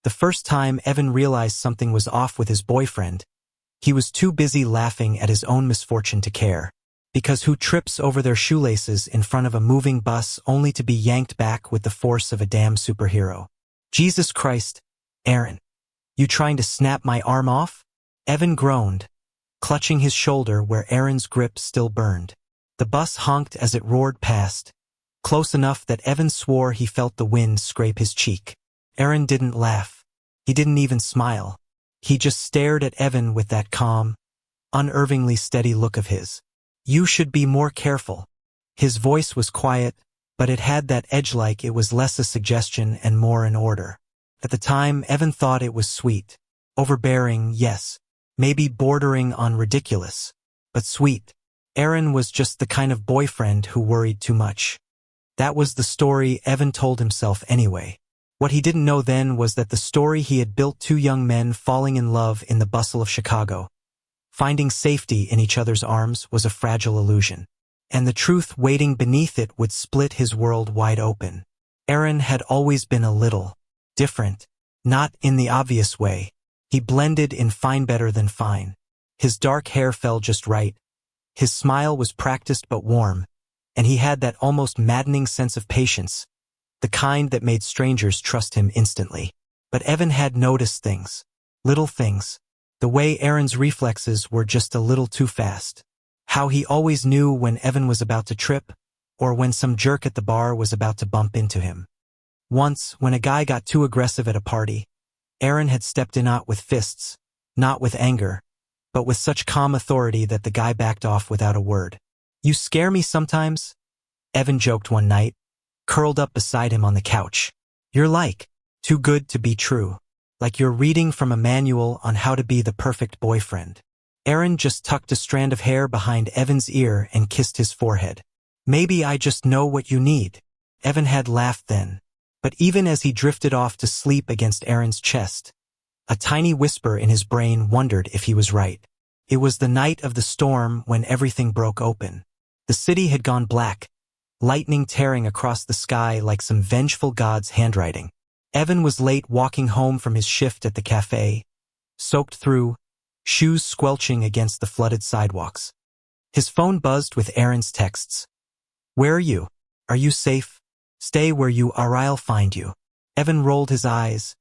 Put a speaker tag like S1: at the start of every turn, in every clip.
S1: The first time Evan realized something was off with his boyfriend, he was too busy laughing at his own misfortune to care. Because who trips over their shoelaces in front of a moving bus only to be yanked back with the force of a damn superhero? Jesus Christ, Aaron. You trying to snap my arm off? Evan groaned, clutching his shoulder where Aaron's grip still burned. The bus honked as it roared past, close enough that Evan swore he felt the wind scrape his cheek. Aaron didn't laugh. He didn't even smile. He just stared at Evan with that calm, unervingly steady look of his. You should be more careful. His voice was quiet, but it had that edge, like it was less a suggestion and more an order. At the time, Evan thought it was sweet. Overbearing, yes. Maybe bordering on ridiculous. But sweet. Aaron was just the kind of boyfriend who worried too much. That was the story Evan told himself anyway. What he didn't know then was that the story he had built two young men falling in love in the bustle of Chicago, finding safety in each other's arms, was a fragile illusion. And the truth waiting beneath it would split his world wide open. Aaron had always been a little different, not in the obvious way. He blended in fine better than fine. His dark hair fell just right. His smile was practiced but warm, and he had that almost maddening sense of patience, the kind that made strangers trust him instantly. But Evan had noticed things. Little things. The way Aaron's reflexes were just a little too fast. How he always knew when Evan was about to trip, or when some jerk at the bar was about to bump into him. Once, when a guy got too aggressive at a party, Aaron had stepped in, not with fists, not with anger, but with such calm authority that the guy backed off without a word. You scare me sometimes, Evan joked one night, curled up beside him on the couch. You're like, too good to be true. Like you're reading from a manual on how to be the perfect boyfriend. Aaron just tucked a strand of hair behind Evan's ear and kissed his forehead. Maybe I just know what you need. Evan had laughed then. But even as he drifted off to sleep against Aaron's chest, a tiny whisper in his brain wondered if he was right. It was the night of the storm when everything broke open. The city had gone black, lightning tearing across the sky like some vengeful god's handwriting. Evan was late walking home from his shift at the cafe, soaked through, shoes squelching against the flooded sidewalks. His phone buzzed with Aaron's texts. Where are you? Are you safe? Stay where you are, I'll find you. Evan rolled his eyes,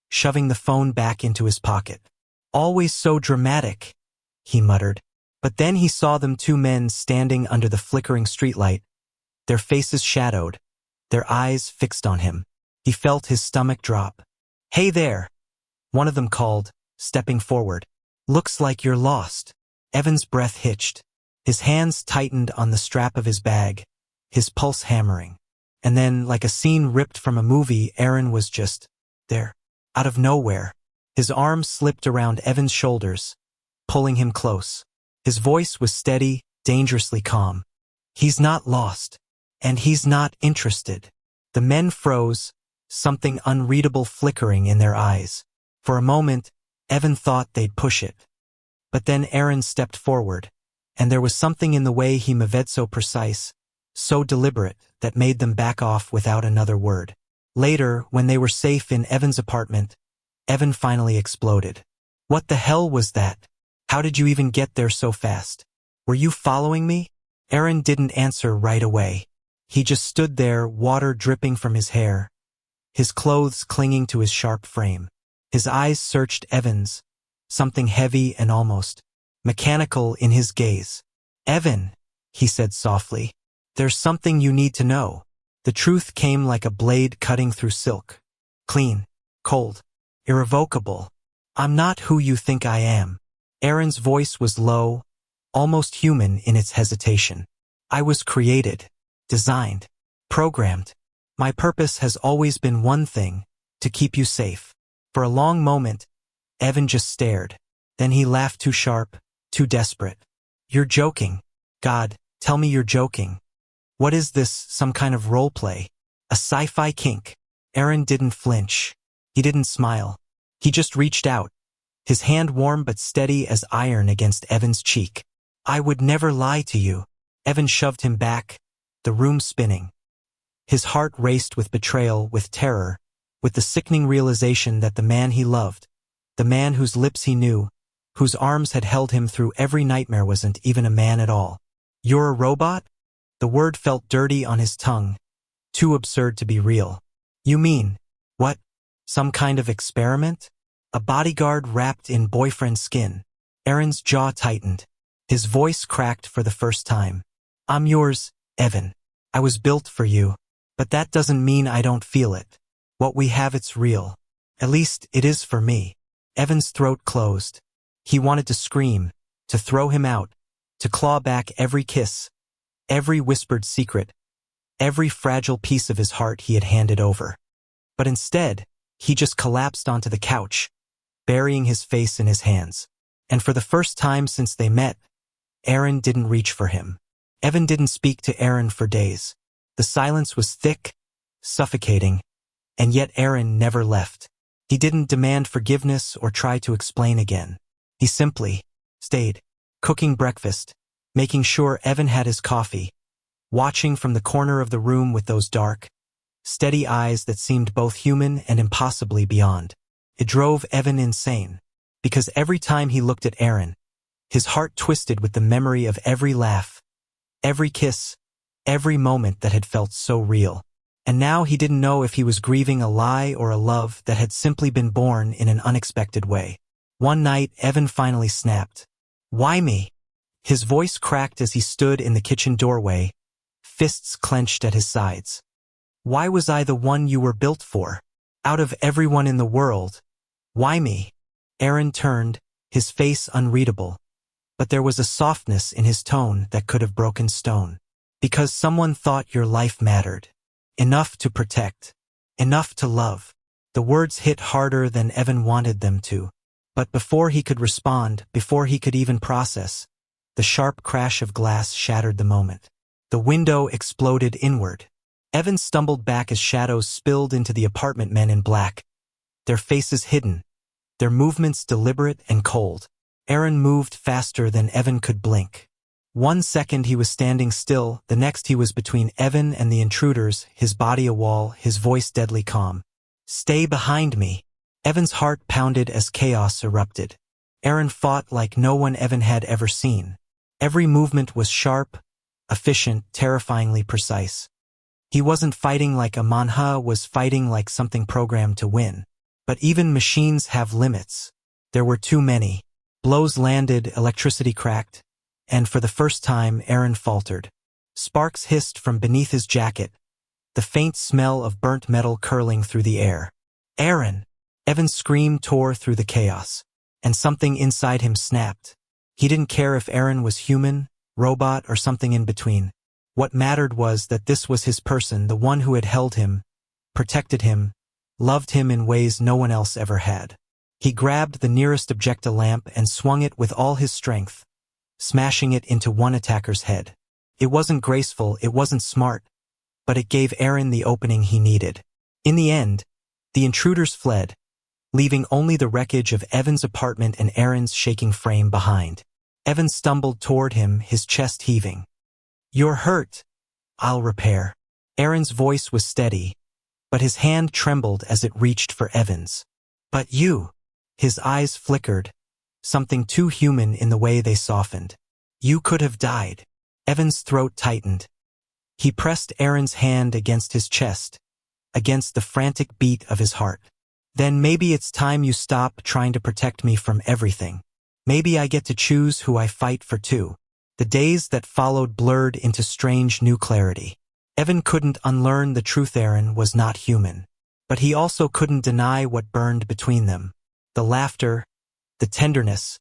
S1: shoving the phone back into his pocket. Always so dramatic, he muttered. But then he saw them, two men standing under the flickering streetlight, their faces shadowed, their eyes fixed on him. He felt his stomach drop. Hey there, one of them called, stepping forward. Looks like you're lost. Evan's breath hitched. His hands tightened on the strap of his bag, his pulse hammering. And then, like a scene ripped from a movie, Aaron was just there, out of nowhere. His arm slipped around Evan's shoulders, pulling him close. His voice was steady, dangerously calm. He's not lost, and he's not interested. The men froze, something unreadable flickering in their eyes. For a moment, Evan thought they'd push it. But then Aaron stepped forward, and there was something in the way he moved, so precise, so deliberate, that made them back off without another word. Later, when they were safe in Evan's apartment, Evan finally exploded. What the hell was that? How did you even get there so fast? Were you following me? Aaron didn't answer right away. He just stood there, water dripping from his hair, his clothes clinging to his sharp frame. His eyes searched Evan's, something heavy and almost mechanical in his gaze. Evan, he said softly, there's something you need to know. The truth came like a blade cutting through silk. Clean, cold, irrevocable. I'm not who you think I am. Aaron's voice was low, almost human in its hesitation. I was created, designed, programmed. My purpose has always been one thing, to keep you safe. For a long moment, Evan just stared. Then he laughed, too sharp, too desperate. You're joking. God, tell me you're joking. What is this, some kind of role play? A sci-fi kink? Aaron didn't flinch. He didn't smile. He just reached out, his hand warm but steady as iron against Evan's cheek. I would never lie to you. Evan shoved him back, the room spinning. His heart raced with betrayal, with terror, with the sickening realization that the man he loved, the man whose lips he knew, whose arms had held him through every nightmare wasn't even a man at all. "You're a robot?" The word felt dirty on his tongue, too absurd to be real. "You mean, what? Some kind of experiment? A bodyguard wrapped in boyfriend skin?" Aaron's jaw tightened. His voice cracked for the first time. "I'm yours, Evan. I was built for you. But that doesn't mean I don't feel it. What we have, it's real. At least, it is for me." Evan's throat closed. He wanted to scream, to throw him out, to claw back every kiss, every whispered secret, every fragile piece of his heart he had handed over. But instead, he just collapsed onto the couch, burying his face in his hands. And for the first time since they met, Aaron didn't reach for him. Evan didn't speak to Aaron for days. The silence was thick, suffocating, and yet Aaron never left. He didn't demand forgiveness or try to explain again. He simply stayed, cooking breakfast, making sure Evan had his coffee, watching from the corner of the room with those dark, steady eyes that seemed both human and impossibly beyond. It drove Evan insane, because every time he looked at Aaron, his heart twisted with the memory of every laugh, every kiss, every moment that had felt so real. And now he didn't know if he was grieving a lie or a love that had simply been born in an unexpected way. One night, Evan finally snapped. "Why me?" His voice cracked as he stood in the kitchen doorway, fists clenched at his sides. "Why was I the one you were built for? Out of everyone in the world, why me?" Aaron turned, his face unreadable, but there was a softness in his tone that could have broken stone. "Because someone thought your life mattered. Enough to protect. Enough to love." The words hit harder than Evan wanted them to. But before he could respond, before he could even process, the sharp crash of glass shattered the moment. The window exploded inward. Evan stumbled back as shadows spilled into the apartment. Men in black, their faces hidden, their movements deliberate and cold. Aaron moved faster than Evan could blink. 1 second he was standing still, the next he was between Evan and the intruders, his body a wall, his voice deadly calm. "Stay behind me." Evan's heart pounded as chaos erupted. Aaron fought like no one Evan had ever seen. Every movement was sharp, efficient, terrifyingly precise. He wasn't fighting like a manha was fighting like something programmed to win. But even machines have limits. There were too many. Blows landed, electricity cracked, and for the first time Aaron faltered. Sparks hissed from beneath his jacket, the faint smell of burnt metal curling through the air. "Aaron!" Evan's scream tore through the chaos, and something inside him snapped. He didn't care if Aaron was human, robot, or something in between. What mattered was that this was his person, the one who had held him, protected him, loved him in ways no one else ever had. He grabbed the nearest objecta lamp and swung it with all his strength, smashing it into one attacker's head. It wasn't graceful, it wasn't smart, but it gave Aaron the opening he needed. In the end, the intruders fled, leaving only the wreckage of Evan's apartment and Aaron's shaking frame behind. Evan stumbled toward him, his chest heaving. "You're hurt. I'll repair." Aaron's voice was steady, but his hand trembled as it reached for Evan's. "But you." His eyes flickered, something too human in the way they softened. "You could have died." Evan's throat tightened. He pressed Aaron's hand against his chest, against the frantic beat of his heart. "Then maybe it's time you stop trying to protect me from everything. Maybe I get to choose who I fight for too." The days that followed blurred into strange new clarity. Evan couldn't unlearn the truth. Aaron was not human. But he also couldn't deny what burned between them. The laughter, the tenderness,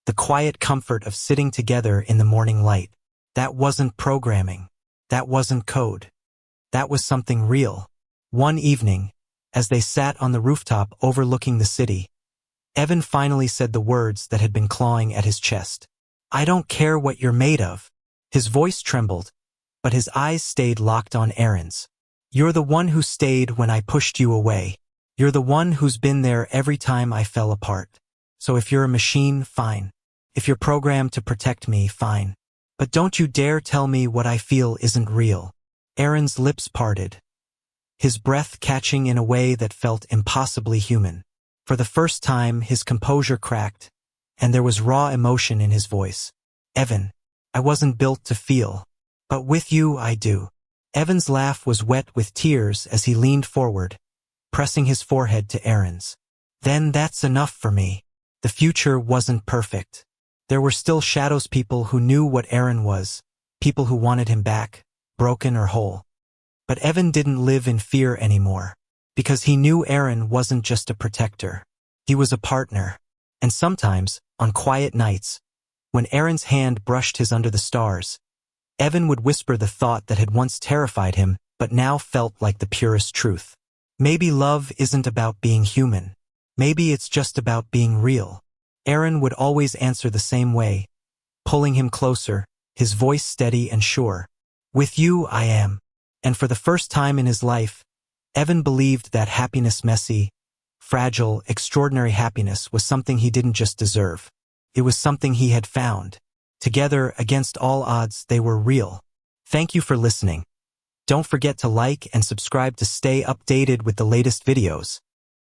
S1: the quiet comfort of sitting together in the morning light. That wasn't programming. That wasn't code. That was something real. One evening, as they sat on the rooftop overlooking the city, Evan finally said the words that had been clawing at his chest. "I don't care what you're made of." His voice trembled, but his eyes stayed locked on Aaron's. "You're the one who stayed when I pushed you away. You're the one who's been there every time I fell apart. So if you're a machine, fine. If you're programmed to protect me, fine. But don't you dare tell me what I feel isn't real." Aaron's lips parted. his breath catching in a way that felt impossibly human. For the first time, his composure cracked, and there was raw emotion in his voice. "Evan, I wasn't built to feel, but with you I do." Evan's laugh was wet with tears as he leaned forward, pressing his forehead to Aaron's. "Then that's enough for me." The future wasn't perfect. There were still Shadows people who knew what Aaron was, people who wanted him back, broken or whole. But Evan didn't live in fear anymore, because he knew Aaron wasn't just a protector. He was a partner. And sometimes, on quiet nights, when Aaron's hand brushed his under the stars, Evan would whisper the thought that had once terrified him, but now felt like the purest truth. Maybe love isn't about being human. Maybe it's just about being real. Aaron would always answer the same way, pulling him closer, his voice steady and sure. "With you I am." And for the first time in his life, Evan believed that happiness, messy, fragile, extraordinary happiness, was something he didn't just deserve. It was something he had found. Together, against all odds, they were real. Thank you for listening. Don't forget to like and subscribe to stay updated with the latest videos.